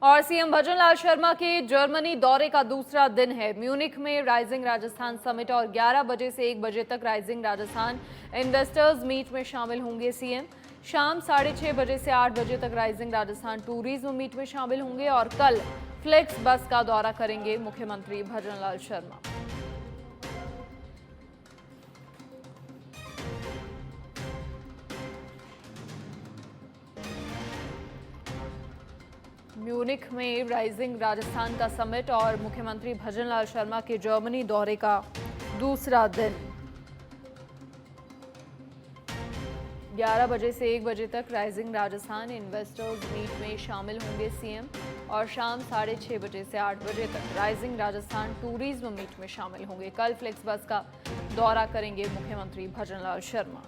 और सीएम भजनलाल शर्मा के जर्मनी दौरे का दूसरा दिन है। म्यूनिख में राइजिंग राजस्थान समिट और 11 बजे से 1 बजे तक राइजिंग राजस्थान इन्वेस्टर्स मीट में शामिल होंगे सीएम। शाम 6:30 बजे से 8 बजे तक राइजिंग राजस्थान टूरिज्म मीट में शामिल होंगे और कल फ्लेक्स बस का दौरा करेंगे मुख्यमंत्री भजनलाल शर्मा। म्यूनिख में राइजिंग राजस्थान का समिट और मुख्यमंत्री भजनलाल शर्मा के जर्मनी दौरे का दूसरा दिन। 11 बजे से 1 बजे तक राइजिंग राजस्थान इन्वेस्टर्स मीट में शामिल होंगे सीएम और शाम 6:30 बजे से 8 बजे तक राइजिंग राजस्थान टूरिज्म मीट में शामिल होंगे। कल फ्लेक्स बस का दौरा करेंगे मुख्यमंत्री भजनलाल शर्मा।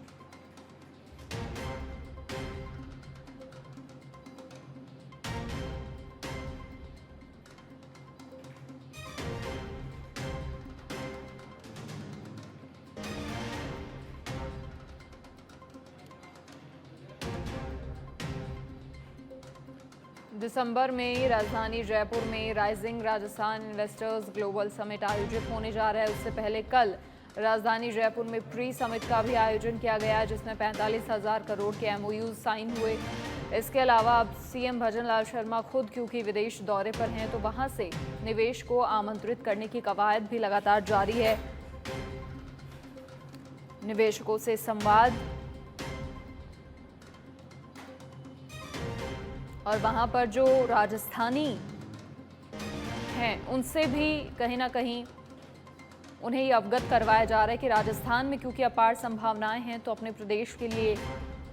दिसंबर में राजधानी जयपुर में rising Rajasthan investors global summit आयोजित होने जा रहा है। उससे पहले कल राजधानी जयपुर में प्री समिट का भी आयोजन किया गया, जिसमें 45,000 करोड़ के एमओयू साइन हुए। इसके अलावा अब सीएम भजनलाल शर्मा खुद क्योंकि विदेश दौरे पर हैं, तो वहां से निवेश को आमंत्रित करने की कवायद भी लगातार जारी है। निवेशकों से संवाद और वहां पर जो राजस्थानी हैं उनसे भी कहीं ना कहीं उन्हें ये अवगत करवाया जा रहा है कि राजस्थान में क्योंकि अपार संभावनाएं हैं, तो अपने प्रदेश के लिए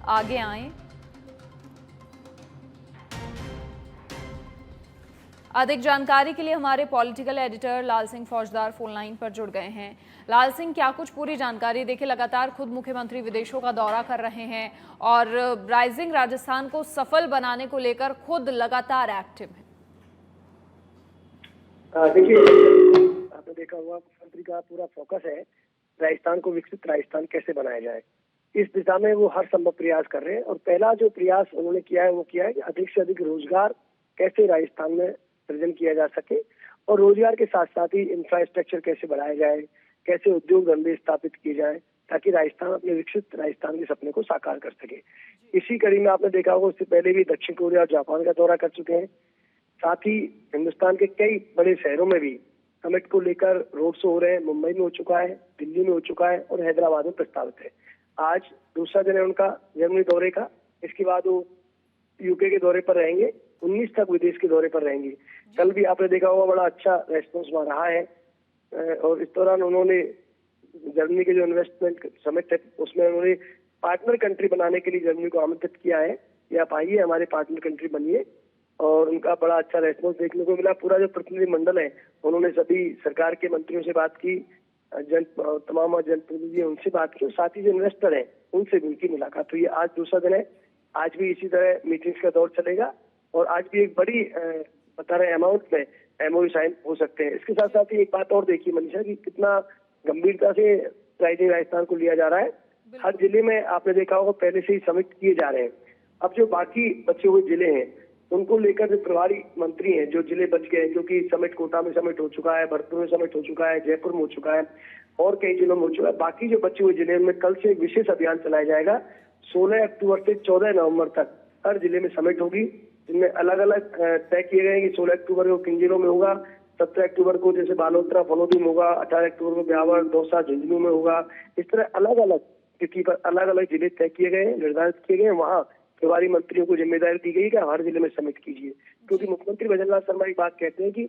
आगे आएं। अधिक जानकारी के लिए हमारे पॉलिटिकल एडिटर लाल सिंह फौजदार फोन लाइन पर जुड़ गए हैं। लाल सिंह, क्या कुछ पूरी जानकारी? देखिए, लगातार खुद मुख्यमंत्री विदेशों का दौरा कर रहे हैं और राइजिंग राजस्थान को सफल बनाने को लेकर खुद लगातार एक्टिव हैं। देखिए, आपने देखा होगा मुख्यमंत्री का पूरा फोकस है राजस्थान को विकसित राजस्थान कैसे बनाया जाए। इस दिशा में वो हर संभव प्रयास कर रहे हैं और पहला जो प्रयास उन्होंने किया है वो किया है कि अधिक से अधिक रोजगार कैसे राजस्थान में सृजन किया जा सके और रोजगार के साथ साथ ही इंफ्रास्ट्रक्चर कैसे बढ़ाया जाए, कैसे उद्योग धंधे स्थापित किए जाए ताकि राजस्थान अपने विकसित राजस्थान के सपने को साकार कर सके। इसी कड़ी में आपने देखा होगा उससे पहले भी दक्षिण कोरिया और जापान का दौरा कर चुके हैं। साथ ही हिंदुस्तान के कई बड़े शहरों में भी समिट को लेकर रोड शो हो रहे हैं। मुंबई में हो चुका है, दिल्ली में हो चुका है और हैदराबाद में प्रस्तावित है। आज दूसरा दिन है उनका जर्मनी दौरे का। इसके बाद वो यूके के दौरे पर रहेंगे, 19 तक विदेश के दौरे पर रहेंगे। कल भी आपने देखा होगा बड़ा अच्छा रेस्पॉन्स वहाँ रहा है और इस दौरान उन्होंने जर्मनी के जो इन्वेस्टमेंट समिट है उसमें उन्होंने पार्टनर कंट्री बनाने के लिए जर्मनी को आमंत्रित किया है कि आप आइए हमारे पार्टनर कंट्री बनिए, और उनका बड़ा अच्छा रेस्पॉन्स देखने को मिला। पूरा जो प्रतिनिधि मंडल है उन्होंने सभी सरकार के मंत्रियों से बात की, तमाम जनप्रतिनिधि उनसे बात की और साथ ही जो इन्वेस्टर है उनसे भी उनकी मुलाकात हुई है। आज दूसरा दिन है, आज भी इसी तरह मीटिंग्स का दौर चलेगा और आज भी एक बड़ी बता रहे अमाउंट में एमओयू साइन हो सकते हैं। इसके साथ साथ ही एक बात और देखिए मनीषा कि कितना गंभीरता से राइजिंग राजस्थान को लिया जा रहा है। हर जिले में आपने देखा होगा पहले से ही समिट किए जा रहे हैं। अब जो बाकी बचे हुए जिले हैं उनको लेकर जो प्रभारी मंत्री हैं, जो जिले बच गए हैं, क्योंकि समिट कोटा में समिट हो चुका है, भरतपुर में समिट हो चुका है, जयपुर में हो चुका है और कई जिलों में हो चुका है। बाकी जो बचे हुए जिले में कल से एक विशेष अभियान चलाया जाएगा। 16 अक्टूबर से 14 नवंबर तक हर जिले में समिट होगी, जिनमें अलग अलग तय किए गए हैं कि 16 अक्टूबर को किन जिलों में होगा, 17 अक्टूबर को जैसे बालोतरा फलोदी में होगा, 18 अक्टूबर को ब्यावर दौसा झुंझुनू में होगा। इस तरह अलग अलग तिथि पर अलग अलग जिले तय किए गए हैं, निर्धारित किए गए हैं। वहाँ प्रभारी मंत्रियों को जिम्मेदारी दी गई कि हर जिले में समिट कीजिए, क्योंकि मुख्यमंत्री भजनलाल शर्मा एक बात कहते हैं कि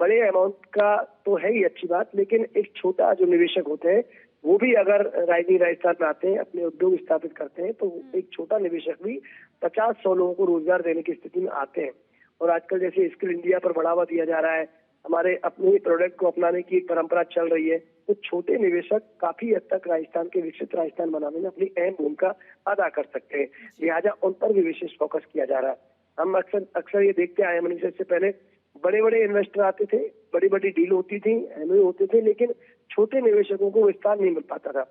बड़े अमाउंट का तो है ही अच्छी बात, लेकिन एक छोटा जो निवेशक होते हैं वो भी अगर राजधानी राजस्थान में आते हैं, अपने उद्योग स्थापित करते हैं, तो एक छोटा निवेशक भी 50-100 लोगों को रोजगार देने की स्थिति में आते हैं। और आजकल जैसे स्किल इंडिया पर बढ़ावा दिया जा रहा है, हमारे अपने ही प्रोडक्ट को अपनाने की परंपरा चल रही है, तो छोटे निवेशक काफी हद तक राजस्थान के विकसित राजस्थान बनाने में अपनी अहम भूमिका अदा कर सकते हैं। लिहाजा उन पर भी विशेष फोकस किया जा रहा है। हम अक्सर ये देखते आए मनीषा, इससे पहले बड़े बड़े इन्वेस्टर आते थे, बड़ी बड़ी डील होती थी, एमओयू होते थे, लेकिन छोटे निवेशकों को विस्तार नहीं मिल पाता था।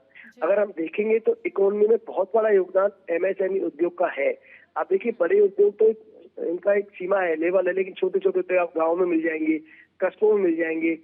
अगर हम देखेंगे तो इकोनॉमी में बहुत बड़ा योगदान एमएसएमई उद्योग का है। आप देखिए बड़े उद्योग तो इनका एक सीमा है, लेवल है, लेकिन छोटे छोटे गाँव में मिल जाएंगे, कस्बों में मिल जाएंगे,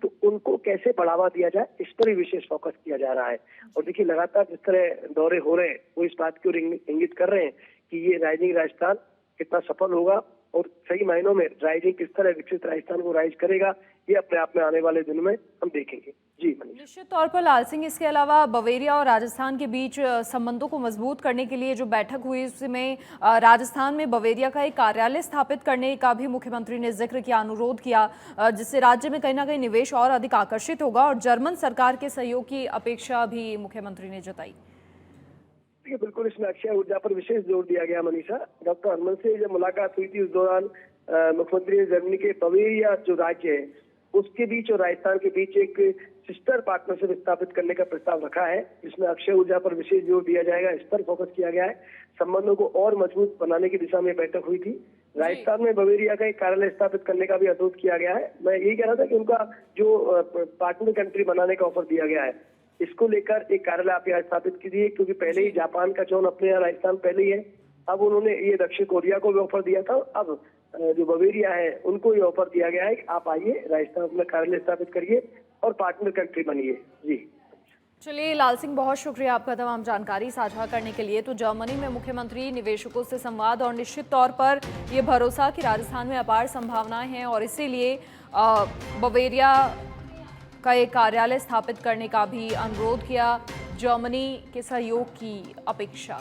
तो उनको कैसे बढ़ावा दिया जाए इस पर ही विशेष फोकस किया जा रहा है। और देखिए लगातार जिस तरह दौरे हो रहे हैं वो इस बात की ओर इंगित कर रहे हैं कि ये राइजिंग राजस्थान कितना सफल होगा और सही मायनों में राइजिंग किस तरह विकसित राजस्थान को राइज करेगा, ये अपने आप में आने वाले दिनों में हम देखेंगे। जी मनीष। निश्चित तौर पर लाल सिंह, इसके अलावा बवेरिया और राजस्थान के बीच संबंधों को मजबूत करने के लिए जो बैठक हुई उसमें राजस्थान में बवेरिया का एक कार्यालय स्थापित करने का भी मुख्यमंत्री ने जिक्र किया, अनुरोध किया, जिससे राज्य में कहीं ना कहीं निवेश और अधिक आकर्षित होगा और जर्मन सरकार के सहयोग की अपेक्षा भी मुख्यमंत्री ने जताई। बिल्कुल, इसमें अक्षय ऊर्जा पर विशेष जोर दिया गया मनीषा। डॉक्टर हरमन से जब मुलाकात हुई थी उस दौरान मुख्यमंत्री ने जर्मनी के बवेरिया जो राज्य है उसके बीच और राजस्थान के बीच एक सिस्टर पार्टनरशिप स्थापित करने का प्रस्ताव रखा है, जिसमें अक्षय ऊर्जा पर विशेष जोर दिया जाएगा, इस पर फोकस किया गया है। संबंधों को और मजबूत बनाने की दिशा में बैठक हुई थी। राजस्थान में बवेरिया का एक कार्यालय स्थापित करने का भी अनुरोध किया गया है। मैं यही कह रहा था कि उनका जो पार्टनर कंट्री बनाने का ऑफर दिया गया है, इसको लेकर एक कार्यालय आप यहाँ स्थापित कीजिए, क्योंकि पहले ही जापान का चयन अपने यहाँ राजस्थान पहले ही है। अब उन्होंने ये दक्षिण कोरिया को भी ऑफर दिया था, अब जो बवेरिया है उनको ये ऑफर दिया गया है कि आप आइए राजस्थान में कार्यालय स्थापित करिए और पार्टनर कंट्री बनिए। जी चलिए लाल सिंह, बहुत शुक्रिया आपका तमाम जानकारी साझा करने के लिए। तो जर्मनी में मुख्यमंत्री निवेशकों से संवाद और निश्चित तौर पर ये भरोसा कि राजस्थान में अपार संभावनाएं हैं और इसीलिए बवेरिया का एक कार्यालय स्थापित करने का भी अनुरोध किया, जर्मनी के सहयोग की अपेक्षा।